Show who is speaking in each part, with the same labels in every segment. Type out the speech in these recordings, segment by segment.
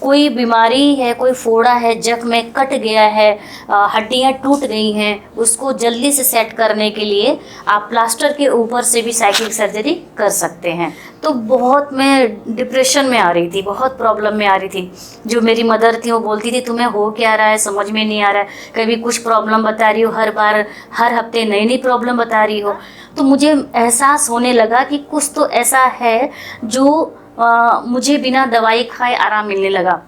Speaker 1: कोई बीमारी है, कोई फोड़ा है, जख्म में कट गया है, हड्डियां टूट गई हैं, उसको जल्दी से सेट करने के लिए आप प्लास्टर के ऊपर से भी साइक्लिक सर्जरी कर सकते हैं। तो बहुत मैं डिप्रेशन में आ रही थी, बहुत प्रॉब्लम में आ रही थी। जो मेरी मदर थी वो बोलती थी तुम्हें हो क्या रहा है, समझ में नहीं आ रहा है, कभी कुछ प्रॉब्लम बता रही हो, हर बार हर हफ्ते नई नई प्रॉब्लम बता रही हो। तो मुझे एहसास होने लगा कि कुछ तो ऐसा है जो मुझे बिना दवाई खाए आराम मिलने लगा।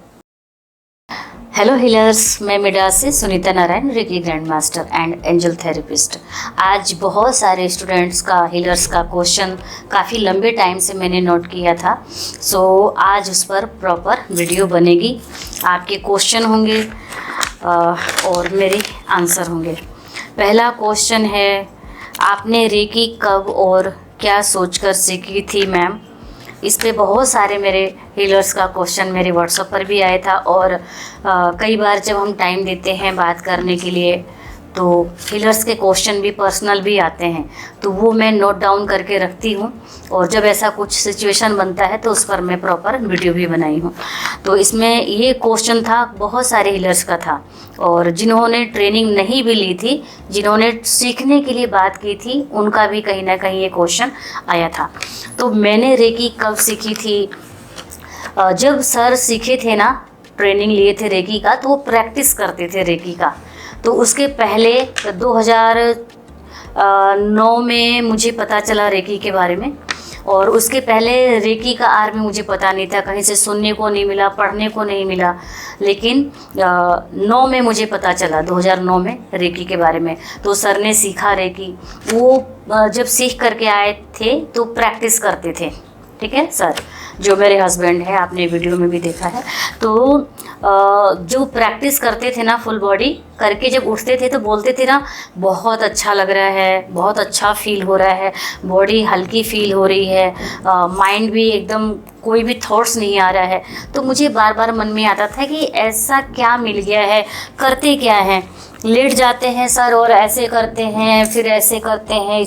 Speaker 1: हेलो हीलर्स, मैं मिडास से Sunita Narayan, reiki grand master and angel therapist. आज बहुत सारे स्टूडेंट्स का, हीलर्स का क्वेश्चन काफ़ी लंबे टाइम से मैंने नोट किया था। सो आज उस पर प्रॉपर वीडियो बनेगी। आपके क्वेश्चन होंगे और मेरे आंसर होंगे। पहला क्वेश्चन है, आपने रेकी कब और क्या सोचकर सीखी थी मैम? इस पे बहुत सारे मेरे हीलर्स का क्वेश्चन मेरे व्हाट्सएप पर भी आया था और कई बार जब हम टाइम देते हैं बात करने के लिए तो हीलर्स के क्वेश्चन भी पर्सनल भी आते हैं, तो वो मैं नोट डाउन करके रखती हूँ और जब ऐसा कुछ सिचुएशन बनता है तो उस पर मैं प्रॉपर वीडियो भी बनाई हूँ। तो इसमें ये क्वेश्चन था, बहुत सारे हीलर्स का था और जिन्होंने ट्रेनिंग नहीं भी ली थी, जिन्होंने सीखने के लिए बात की थी, उनका भी कहीं ना कहीं ये क्वेश्चन आया था। तो मैंने रेकी कब सीखी थी? जब सर सीखे थे ना, ट्रेनिंग लिए थे रेकी का, तो वो प्रैक्टिस करते थे रेकी का। तो उसके पहले 2009 में मुझे पता चला रेकी के बारे में, और उसके पहले रेकी का आर में मुझे पता नहीं था, कहीं से सुनने को नहीं मिला, पढ़ने को नहीं मिला। लेकिन 9 में मुझे पता चला, 2009 में रेकी के बारे में। तो सर ने सीखा रेकी। वो जब सीख करके आए थे तो प्रैक्टिस करते थे, ठीक है सर, जो मेरे हस्बैंड है, आपने वीडियो में भी देखा है। तो जो प्रैक्टिस करते थे ना, फुल बॉडी करके जब उठते थे तो बोलते थे ना, बहुत अच्छा लग रहा है, बहुत अच्छा फील हो रहा है, बॉडी हल्की फील हो रही है, माइंड भी एकदम, कोई भी थॉट्स नहीं आ रहा है। तो मुझे बार बार मन में आता था कि ऐसा क्या मिल गया है, करते क्या हैं, लेट जाते हैं सर और ऐसे करते हैं, फिर ऐसे करते हैं,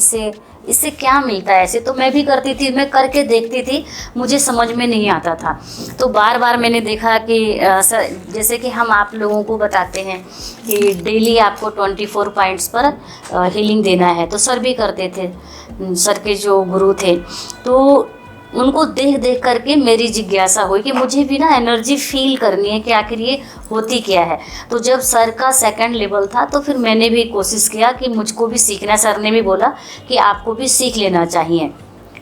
Speaker 1: इससे क्या मिलता है ऐसे। तो मैं भी करती थी, मैं करके देखती थी, मुझे समझ में नहीं आता था। तो बार बार मैंने देखा कि सर, जैसे कि हम आप लोगों को बताते हैं कि डेली आपको 24 पॉइंट्स पर हीलिंग देना है, तो सर भी करते थे, सर के जो गुरु थे। तो उनको देख देख करके मेरी जिज्ञासा हुई कि मुझे भी ना एनर्जी फील करनी है कि आखिर ये होती क्या है। तो जब सर का 2nd लेवल था तो फिर मैंने भी कोशिश किया कि मुझको भी सीखना। सर ने भी बोला कि आपको भी सीख लेना चाहिए,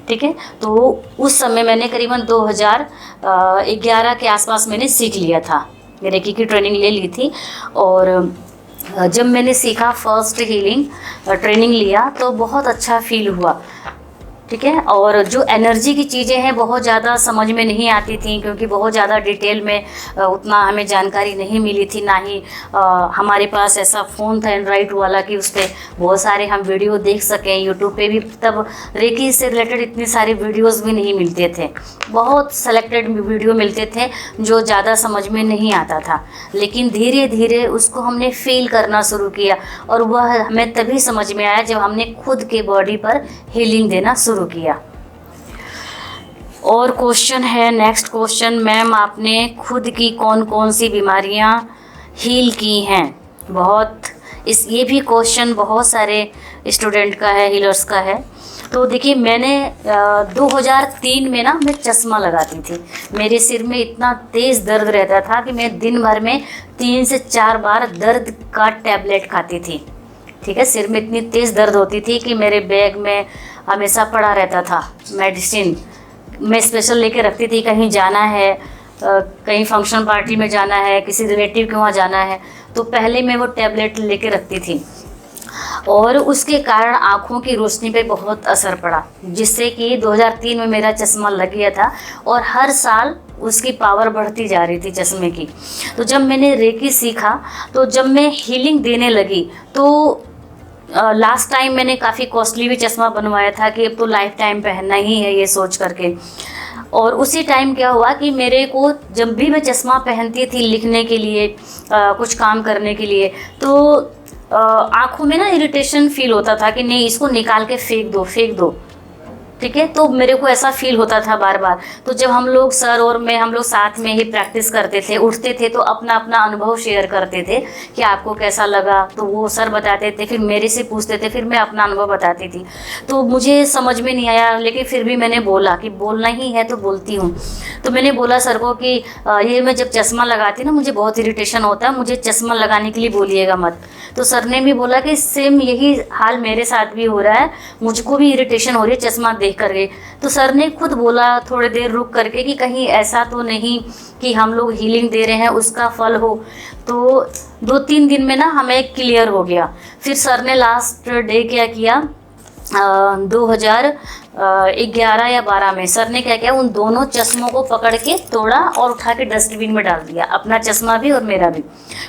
Speaker 1: ठीक है। तो उस समय मैंने करीबन 2011 के आसपास मैंने सीख लिया था, रेकी की ट्रेनिंग ले ली थी। और जब मैंने सीखा, फर्स्ट हीलिंग ट्रेनिंग लिया, तो बहुत अच्छा फील हुआ, ठीक है। और जो एनर्जी की चीज़ें हैं बहुत ज़्यादा समझ में नहीं आती थी, क्योंकि बहुत ज़्यादा डिटेल में उतना हमें जानकारी नहीं मिली थी, ना ही हमारे पास ऐसा फ़ोन था एंड्रॉइड वाला कि उस पर बहुत सारे हम वीडियो देख सकें। यूट्यूब पे भी तब रेकी से रिलेटेड इतने सारे वीडियोस भी नहीं मिलते थे, बहुत सेलेक्टेड वीडियो मिलते थे जो ज़्यादा समझ में नहीं आता था। लेकिन धीरे धीरे उसको हमने फील करना शुरू किया और वह हमें तभी समझ में आया जब हमने खुद के बॉडी पर हीलिंग देना शुरू किया। और क्वेश्चन है, नेक्स्ट क्वेश्चन, मैम आपने खुद की कौन कौन सी बीमारियां हील की हैं? ये भी क्वेश्चन बहुत सारे स्टूडेंट का है, हीलर्स का है। तो देखिए, मैंने 2003 में ना मैं चश्मा लगाती थी। मेरे सिर में इतना तेज़ दर्द रहता था कि मैं दिन भर में 3 से 4 बार दर्द का टैबलेट खाती थी, ठीक है। सिर में इतनी तेज़ दर्द होती थी कि मेरे बैग में हमेशा पड़ा रहता था मेडिसिन। मैं स्पेशल लेके रखती थी, कहीं जाना है, कहीं फंक्शन पार्टी में जाना है, किसी रिलेटिव के वहाँ जाना है, तो पहले मैं वो टैबलेट लेके रखती थी। और उसके कारण आँखों की रोशनी पे बहुत असर पड़ा, जिससे कि 2003 में मेरा चश्मा लग गया था और हर साल उसकी पावर बढ़ती जा रही थी चश्मे की। तो जब मैंने रेकी सीखा, तो जब मैं हीलिंग देने लगी, तो लास्ट टाइम मैंने काफ़ी कॉस्टली भी चश्मा बनवाया था कि अब तो लाइफ टाइम पहनना ही है, ये सोच करके। और उसी टाइम क्या हुआ कि मेरे को जब भी मैं चश्मा पहनती थी लिखने के लिए, कुछ काम करने के लिए, तो आँखों में ना इरिटेशन फील होता था कि नहीं, इसको निकाल के फेंक दो, ठीक है। तो मेरे को ऐसा फील होता था बार बार। तो जब हम लोग सर और मैं हम लोग साथ में ही प्रैक्टिस करते थे, उठते थे तो अपना अपना अनुभव शेयर करते थे कि आपको कैसा लगा। तो वो सर बताते थे, फिर मेरे से पूछते थे, फिर मैं अपना अनुभव बताती थी। तो मुझे समझ में नहीं आया, लेकिन फिर भी मैंने बोला कि बोलना ही है तो बोलती हूँ। तो मैंने बोला सर को कि ये मैं जब चश्मा लगाती ना मुझे बहुत इरिटेशन होता है, मुझे चश्मा लगाने के लिए बोलिएगा मत। तो सर ने भी बोला कि सेम यही हाल मेरे साथ भी हो रहा है, मुझको भी इरिटेशन हो रही है चश्मा देख करके। तो सर ने खुद बोला थोड़ी देर रुक करके कि कहीं ऐसा तो नहीं कि हम लोग हीलिंग दे रहे हैं उसका फल हो। तो 2-3 दिन में ना हमें क्लियर हो गया। फिर सर ने लास्ट डे क्या किया, 2011 या 12 में सर ने क्या किया, उन दोनों चश्मों को पकड़ के तोड़ा और उठा के डस्टबिन में डाल दिया, अपना चश्मा भी और मेरा भी।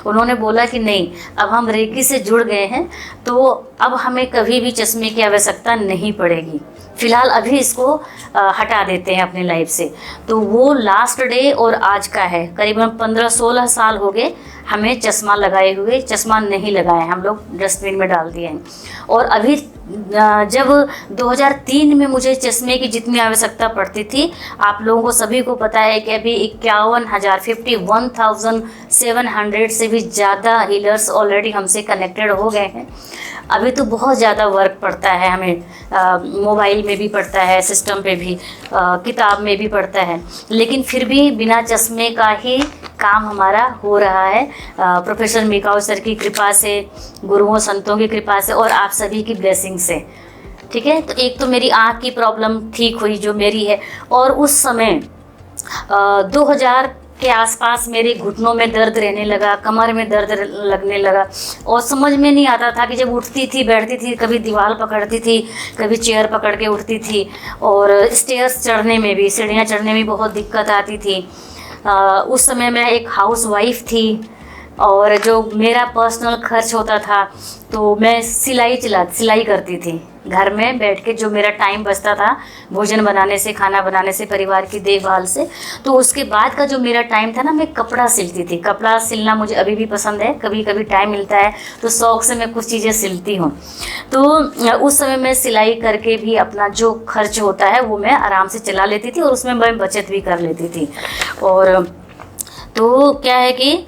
Speaker 1: उन्होंने बोला कि नहीं, अब हम रेकी से जुड़ गए हैं तो अब हमें कभी भी चश्मे की आवश्यकता नहीं पड़ेगी, फिलहाल अभी इसको हटा देते हैं अपनी लाइफ से। तो वो लास्ट डे और आज का है, करीबन 15-16 साल हो गए हमें चश्मा लगाए हुए। चश्मा नहीं लगाए, हम लोग डस्टबिन में डाल दिए हैं। और अभी जब 2003 में मुझे चश्मे की जितनी आवश्यकता पड़ती थी, आप लोगों को सभी को पता है कि अभी 51,700 से भी ज़्यादा हीलर्स ऑलरेडी हमसे कनेक्टेड हो गए हैं। अभी तो बहुत ज़्यादा वर्क पड़ता है हमें, मोबाइल में भी पड़ता है, सिस्टम पे भी, किताब में भी पड़ता है, लेकिन फिर भी बिना चश्मे का ही काम हमारा हो रहा है। प्रोफेसर मीकाओ सर की कृपा से, गुरुओं संतों की कृपा से और आप सभी की ब्लेसिंग से, ठीक है। तो एक तो मेरी आँख की प्रॉब्लम ठीक हुई जो मेरी है, और उस समय 2000 के आसपास मेरे घुटनों में दर्द रहने लगा, कमर में दर्द लगने लगा, और समझ में नहीं आता था कि जब उठती थी बैठती थी, कभी दीवार पकड़ती थी, कभी चेयर पकड़ के उठती थी, और स्टेयर्स चढ़ने में भी, सीढ़ियाँ चढ़ने में बहुत दिक्कत आती थी। उस समय मैं एक हाउस वाइफ थी, और जो मेरा पर्सनल खर्च होता था तो मैं सिलाई करती थी घर में बैठ के। जो मेरा टाइम बचता था भोजन बनाने से, खाना बनाने से, परिवार की देखभाल से, तो उसके बाद का जो मेरा टाइम था ना, मैं कपड़ा सिलती थी। कपड़ा सिलना मुझे अभी भी पसंद है, कभी कभी टाइम मिलता है तो शौक़ से मैं कुछ चीज़ें सिलती हूँ। तो उस समय मैं सिलाई करके भी अपना जो खर्च होता है वो मैं आराम से चला लेती थी, और उसमें मैं बचत भी कर लेती थी। और तो क्या है कि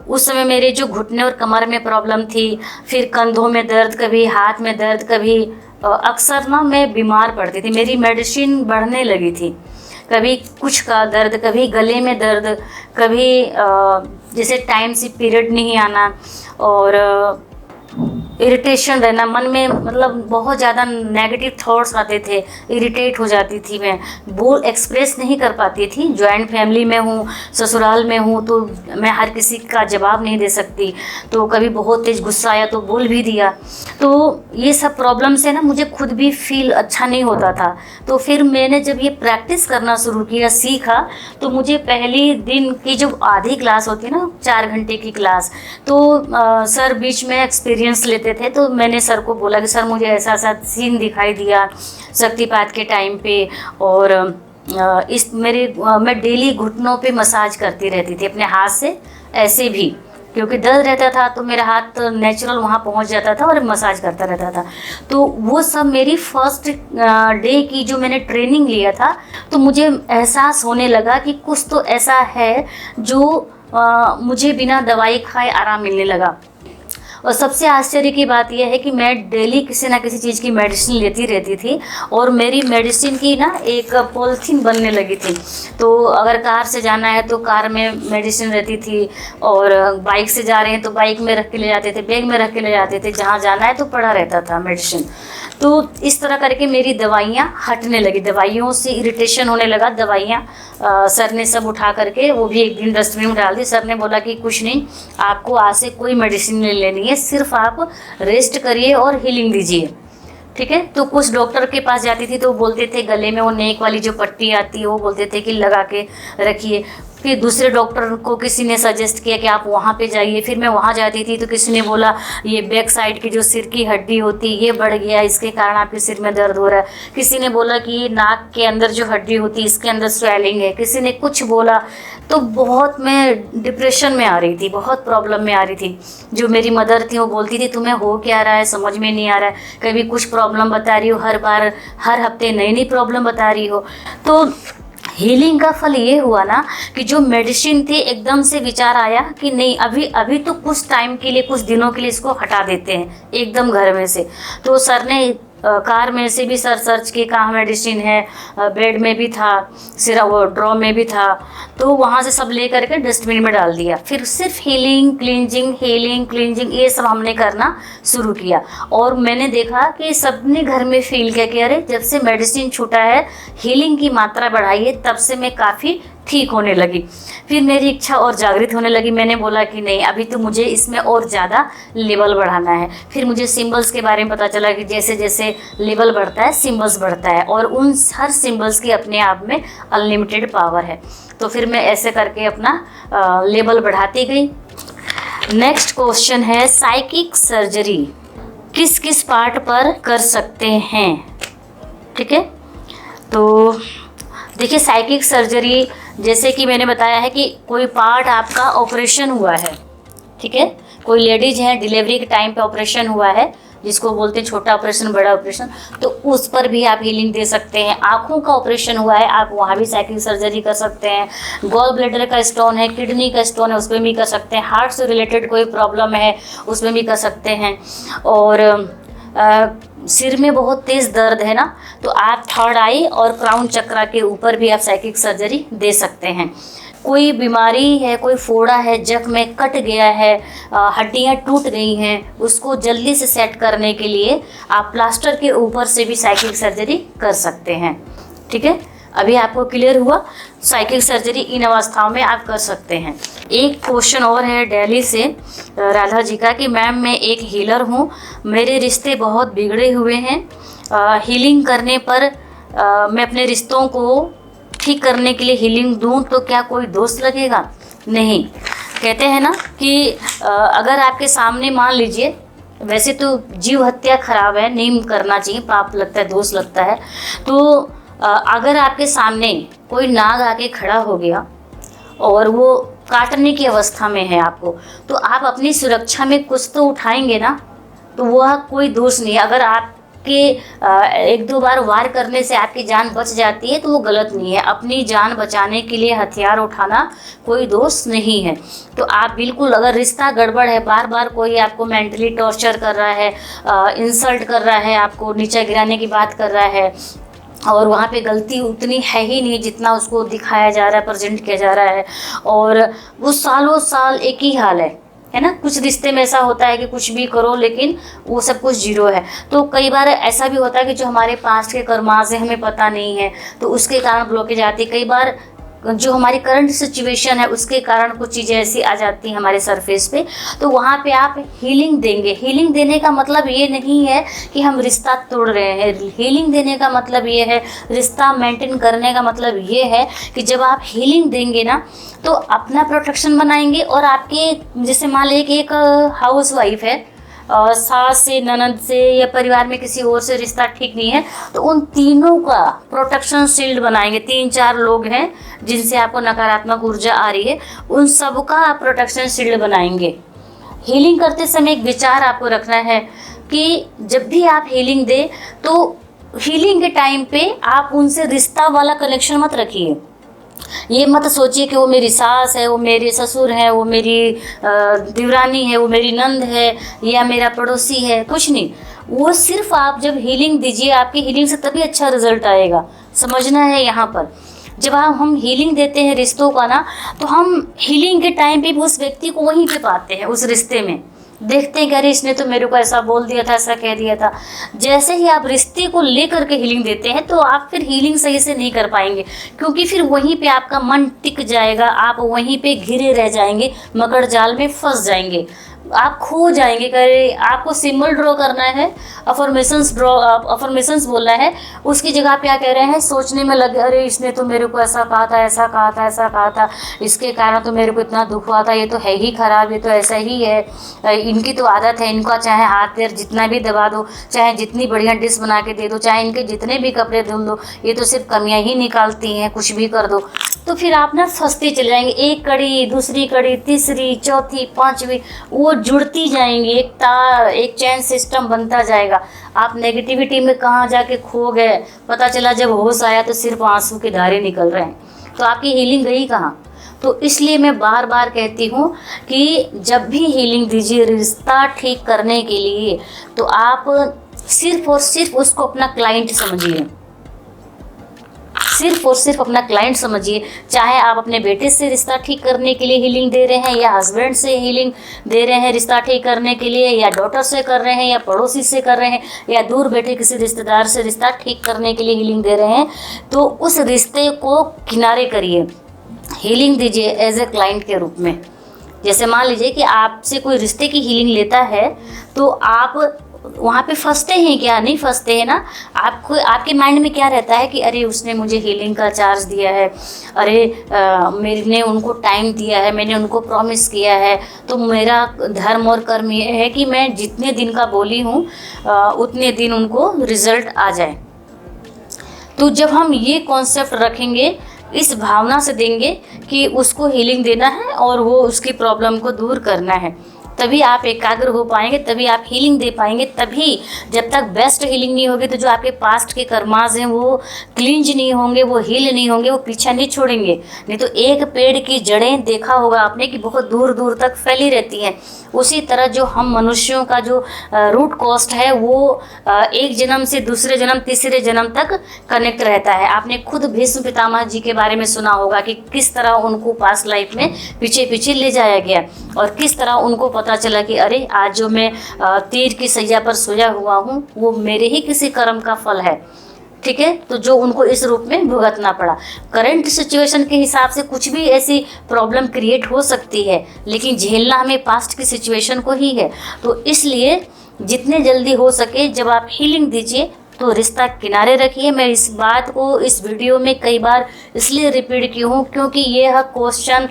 Speaker 1: उस समय मेरे जो घुटने और कमर में प्रॉब्लम थी, फिर कंधों में दर्द, कभी हाथ में दर्द, कभी अक्सर ना मैं बीमार पड़ती थी, मेरी मेडिसिन बढ़ने लगी थी। कभी कुछ का दर्द, कभी गले में दर्द, कभी जैसे टाइम से पीरियड नहीं आना, और इरिटेशन रहना मन में, मतलब बहुत ज़्यादा नेगेटिव थॉट्स आते थे, इरिटेट हो जाती थी मैं, बोल एक्सप्रेस नहीं कर पाती थी। जॉइंट फैमिली में हूँ, ससुराल में हूँ, तो मैं हर किसी का जवाब नहीं दे सकती, तो कभी बहुत तेज़ गुस्सा आया तो बोल भी दिया। तो ये सब प्रॉब्लम से ना मुझे खुद भी फील अच्छा नहीं होता था। तो फिर मैंने जब ये प्रैक्टिस करना शुरू किया, सीखा, तो मुझे पहली दिन की जो आधी क्लास होती है ना, 4 घंटे की क्लास, तो सर बीच में एक्सपीरियंस लेते थे। तो मैंने सर को बोला कि सर मुझे ऐसा ऐसा सीन दिखाई दिया शक्तिपात के टाइम पे, और मैं डेली घुटनों पे मसाज करती रहती थी अपने हाथ से, ऐसे भी क्योंकि दर्द रहता था तो मेरा हाथ नेचुरल वहाँ पहुँच जाता था और मसाज करता रहता था। तो वो सब मेरी फर्स्ट डे की जो मैंने ट्रेनिंग लिया था, तो मुझे एहसास होने लगा कि कुछ तो ऐसा है जो मुझे बिना दवाई खाए आराम मिलने लगा। और सबसे आश्चर्य की बात यह है कि मैं डेली किसी ना किसी चीज़ की मेडिसिन लेती रहती थी, और मेरी मेडिसिन की ना एक पॉलिथीन बनने लगी थी। तो अगर कार से जाना है तो कार में मेडिसिन रहती थी, और बाइक से जा रहे हैं तो बाइक में रख के ले जाते थे, बैग में रख के ले जाते थे, जहाँ जाना है तो पड़ा रहता था मेडिसिन। तो इस तरह करके मेरी दवाइयाँ हटने लगी, दवाइयों से इरिटेशन होने लगा। दवाइयाँ सर ने सब उठा करके वो भी एक दिन डस्टबिन में डाल दी। सर ने बोला कि कुछ नहीं, आपको आज से कोई मेडिसिन नहीं लेनी है, सिर्फ आप रेस्ट करिए और हीलिंग दीजिए, ठीक है। तो कुछ डॉक्टर के पास जाती थी तो बोलते थे गले में वो नेक वाली जो पट्टी आती है वो बोलते थे कि लगा के रखिए। फिर दूसरे डॉक्टर को किसी ने सजेस्ट किया कि आप वहाँ पे जाइए। फिर मैं वहाँ जाती थी तो किसी ने बोला ये बैक साइड की जो सिर की हड्डी होती है ये बढ़ गया, इसके कारण आपके सिर में दर्द हो रहा है। किसी ने बोला कि ये नाक के अंदर जो हड्डी होती है इसके अंदर स्वेलिंग है। किसी ने कुछ बोला। तो बहुत मैं डिप्रेशन में आ रही थी, बहुत प्रॉब्लम में आ रही थी। जो मेरी मदर थी वो बोलती थी तुम्हें हो क्या रहा है, समझ में नहीं आ रहा है, कभी कुछ प्रॉब्लम बता रही हो, हर हफ्ते नई नई प्रॉब्लम बता रही हो। तो हीलिंग का फल ये हुआ ना कि जो मेडिसिन थी एकदम से विचार आया कि नहीं, अभी तो कुछ टाइम के लिए, कुछ दिनों के लिए इसको हटा देते हैं एकदम घर में से। तो सर ने कार में से भी सर सर्च किए कहाँ मेडिसिन है, बेड में भी था, वो ड्रॉ में भी था, तो वहाँ से सब ले करके डस्टबिन में डाल दिया। फिर सिर्फ हीलिंग क्लींजिंग ये सब हमने करना शुरू किया। और मैंने देखा कि सबने घर में फील किया कि अरे जब से मेडिसिन छूटा है, हीलिंग की मात्रा बढ़ाई है, तब से मैं काफ़ी ठीक होने लगी। फिर मेरी इच्छा और जागृत होने लगी। मैंने बोला कि नहीं, अभी तो मुझे इसमें और ज़्यादा लेवल बढ़ाना है। फिर मुझे सिंबल्स के बारे में पता चला कि जैसे जैसे लेवल बढ़ता है सिंबल्स बढ़ता है, और उन हर सिंबल्स की अपने आप में अनलिमिटेड पावर है। तो फिर मैं ऐसे करके अपना लेवल बढ़ाती गई। नेक्स्ट क्वेश्चन है साइकिक सर्जरी किस किस पार्ट पर कर सकते हैं? ठीक है, तो देखिए साइकिक सर्जरी जैसे कि मैंने बताया है कि कोई पार्ट आपका ऑपरेशन हुआ है, ठीक है, कोई लेडीज है डिलीवरी के टाइम पे ऑपरेशन हुआ है, जिसको बोलते हैं छोटा ऑपरेशन बड़ा ऑपरेशन, तो उस पर भी आप हीलिंग दे सकते हैं। आँखों का ऑपरेशन हुआ है, आप वहाँ भी साइकिक सर्जरी कर सकते हैं। गॉल ब्लैडर का स्टोन है, किडनी का स्टोन है, उसमें भी कर सकते हैं। हार्ट से रिलेटेड कोई प्रॉब्लम है उसमें भी कर सकते हैं। और सिर में बहुत तेज़ दर्द है ना, तो आप थर्ड आई और क्राउन चक्रा के ऊपर भी आप साइकिक सर्जरी दे सकते हैं। कोई बीमारी है, कोई फोड़ा है, जख्म में कट गया है, हड्डियां टूट गई हैं, उसको जल्दी से सेट करने के लिए आप प्लास्टर के ऊपर से भी साइकिक सर्जरी कर सकते हैं। ठीक है, अभी आपको क्लियर हुआ, साइकिक सर्जरी इन अवस्थाओं में आप कर सकते हैं। एक क्वेश्चन और है दिल्ली से राधा जी का कि मैम मैं एक हीलर हूँ, मेरे रिश्ते बहुत बिगड़े हुए हैं, हीलिंग करने पर मैं अपने रिश्तों को ठीक करने के लिए हीलिंग दूं तो क्या कोई दोष लगेगा? नहीं, कहते हैं ना कि अगर आपके सामने मान लीजिए, वैसे तो जीव हत्या खराब है, नहीं करना चाहिए, पाप लगता है, दोष लगता है, तो अगर आपके सामने कोई नाग आके खड़ा हो गया और वो काटने की अवस्था में है आपको, तो आप अपनी सुरक्षा में कुछ तो उठाएंगे ना, तो वह कोई दोष नहीं है। अगर आपके एक दो बार वार करने से आपकी जान बच जाती है तो वो गलत नहीं है। अपनी जान बचाने के लिए हथियार उठाना कोई दोष नहीं है। तो आप बिल्कुल, अगर रिश्ता गड़बड़ है, बार बार कोई आपको मेंटली टॉर्चर कर रहा है, इंसल्ट कर रहा है, आपको नीचे गिराने की बात कर रहा है, और वहाँ पे गलती उतनी है ही नहीं जितना उसको दिखाया जा रहा है, प्रेजेंट किया जा रहा है, और वो सालों साल एक ही हाल है ना। कुछ रिश्ते में ऐसा होता है कि कुछ भी करो लेकिन वो सब कुछ जीरो है। तो कई बार ऐसा भी होता है कि जो हमारे पास्ट के कर्मास है हमें पता नहीं है, तो उसके कारण ब्लॉकेज आती है। कई बार जो हमारी करंट सिचुएशन है उसके कारण कुछ चीज़ें ऐसी आ जाती हैं हमारे सरफेस पे, तो वहाँ पे आप हीलिंग देंगे। हीलिंग देने का मतलब ये नहीं है कि हम रिश्ता तोड़ रहे हैं। हीलिंग देने का मतलब ये है, रिश्ता मेंटेन करने का मतलब ये है कि जब आप हीलिंग देंगे ना तो अपना प्रोटेक्शन बनाएंगे, और आपके जैसे मान लीजिए कि एक हाउस वाइफ है, सास से, ननद से, या परिवार में किसी और से रिश्ता ठीक नहीं है, तो उन तीनों का प्रोटेक्शन शील्ड बनाएंगे। 3-4 लोग हैं जिनसे आपको नकारात्मक ऊर्जा आ रही है, उन सबका आप प्रोटेक्शन शील्ड बनाएंगे। हीलिंग करते समय एक विचार आपको रखना है कि जब भी आप हीलिंग दें तो हीलिंग के टाइम पे आप उनसे रिश्ता वाला कनेक्शन मत रखिए। ये मत सोचिए कि वो मेरी सास है, वो मेरे ससुर है, वो मेरी देवरानी है, वो मेरी नंद है, या मेरा पड़ोसी है, कुछ नहीं। वो सिर्फ आप जब हीलिंग दीजिए, आपकी हीलिंग से तभी अच्छा रिजल्ट आएगा। समझना है यहाँ पर, जब हम हीलिंग देते हैं रिश्तों का ना, तो हम हीलिंग के टाइम पे भी उस व्यक्ति को वहीं पे पाते हैं, उस रिश्ते में देखते हैं कि अरे इसने तो मेरे को ऐसा बोल दिया था, ऐसा कह दिया था। जैसे ही आप रिश्ते को लेकर के हीलिंग देते हैं तो आप फिर हीलिंग सही से नहीं कर पाएंगे, क्योंकि फिर वहीं पे आपका मन टिक जाएगा, आप वहीं पे घिरे रह जाएंगे, मकड़ जाल में फंस जाएंगे। आप खो जाएंगे। करे आपको सिंबल ड्रॉ करना है, अफर्मेशंस बोलना है, उसकी जगह आप क्या कह रहे हैं, सोचने में लगे, अरे इसने तो मेरे को ऐसा कहा था, ऐसा कहा था, ऐसा कहा था, इसके कारण तो मेरे को इतना दुख हुआ था, ये तो है ही खराब, ये तो ऐसा ही है, इनकी तो आदत है, इनका चाहे हाथ पैर जितना भी दबा दो, चाहे जितनी बढ़िया डिश बना के दे दो, चाहे इनके जितने भी कपड़े धुल दो, ये तो सिर्फ कमियां ही निकालती हैं, कुछ भी कर दो। तो फिर आप ना फंसते चले जाएंगे, एक कड़ी, दूसरी कड़ी, तीसरी, चौथी, पांचवी, वो जुड़ती जाएंगी, एक तार, एक चैन सिस्टम बनता जाएगा। आप नेगेटिविटी में कहाँ जाके खो गए, पता चला जब होश आया तो सिर्फ आंसू के धारे निकल रहे हैं, तो आपकी हीलिंग गई कहाँ। तो इसलिए मैं बार बार कहती हूँ कि जब भी हीलिंग दीजिए रिश्ता ठीक करने के लिए, तो आप सिर्फ और सिर्फ उसको अपना क्लाइंट समझिए, सिर्फ और सिर्फ अपना क्लाइंट समझिए। चाहे आप अपने बेटे से रिश्ता ठीक करने के लिए हीलिंग दे रहे हैं, या हस्बैंड से हीलिंग दे रहे हैं रिश्ता ठीक करने के लिए, या डॉटर से कर रहे हैं, या पड़ोसी से कर रहे हैं, या दूर बैठे किसी रिश्तेदार से रिश्ता ठीक करने के लिए हीलिंग दे रहे हैं, तो उस रिश्ते को किनारे करिए, हीलिंग दीजिए एज ए क्लाइंट के रूप में। जैसे मान लीजिए कि आपसे कोई रिश्ते की हीलिंग लेता है, तो आप वहाँ पे फंसते हैं क्या, नहीं फंसते हैं ना। आपको आपके माइंड में क्या रहता है कि अरे उसने मुझे हीलिंग का चार्ज दिया है, अरे मैंने उनको टाइम दिया है, मैंने उनको प्रॉमिस किया है, तो मेरा धर्म और कर्म ये है कि मैं जितने दिन का बोली हूँ उतने दिन उनको रिजल्ट आ जाए। तो जब हम ये कॉन्सेप्ट रखेंगे, इस भावना से देंगे कि उसको हीलिंग देना है और वो उसकी प्रॉब्लम को दूर करना है, तभी आप एकाग्र हो पाएंगे, तभी आप हीलिंग दे पाएंगे। तभी जब तक बेस्ट हीलिंग नहीं होगी, तो जो आपके पास्ट के कर्मास हैं वो क्लींज नहीं होंगे, वो हील नहीं होंगे, वो पीछा नहीं छोड़ेंगे। नहीं तो एक पेड़ की जड़ें देखा होगा आपने कि बहुत दूर दूर तक फैली रहती हैं, उसी तरह जो हम मनुष्यों का जो रूट कॉस्ट है वो एक जन्म से दूसरे जन्म, तीसरे जन्म तक कनेक्ट रहता है। आपने खुद भीष्म पितामह जी के बारे में सुना होगा कि किस तरह उनको पास्ट लाइफ में पीछे पीछे ले जाया गया, और किस तरह उनको पता चला कि अरे आज जो मैं तीर की सैया पर सोया हुआ हूँ वो मेरे ही किसी कर्म का फल है। ठीक है, तो जो उनको इस रूप में भुगतना पड़ा। करंट सिचुएशन के हिसाब से कुछ भी ऐसी प्रॉब्लम क्रिएट हो सकती है, लेकिन झेलना हमें पास्ट की सिचुएशन को ही है। तो इसलिए जितने जल्दी हो सके जब आप हीलिंग दीजिए तो रिश्ता किनारे रखिए। मैं इस बात को इस वीडियो में कई बार इसलिए रिपीट की हूँ क्योंकि यह क्वेश्चन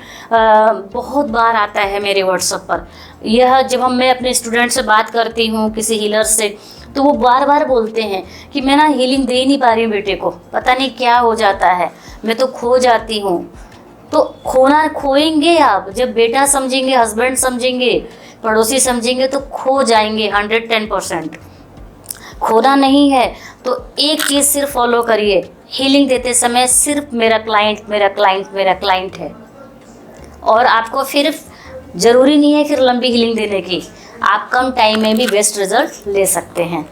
Speaker 1: बहुत बार आता है मेरे व्हाट्सएप पर। यह जब मैं अपने स्टूडेंट से बात करती हूँ, किसी हीलर से, तो वो बार बार बोलते हैं कि मैं ना हीलिंग दे ही नहीं पा रही हूँ बेटे को, पता नहीं क्या हो जाता है, मैं तो खो जाती हूँ। तो खोएंगे आप जब बेटा समझेंगे, हस्बैंड समझेंगे, पड़ोसी समझेंगे, तो खो जाएंगे 110%। खोना नहीं है। तो एक चीज़ सिर्फ फॉलो करिए, हीलिंग देते समय सिर्फ मेरा क्लाइंट, मेरा क्लाइंट, मेरा क्लाइंट है। और आपको फिर ज़रूरी नहीं है फिर लंबी हीलिंग देने की, आप कम टाइम में भी बेस्ट रिजल्ट ले सकते हैं।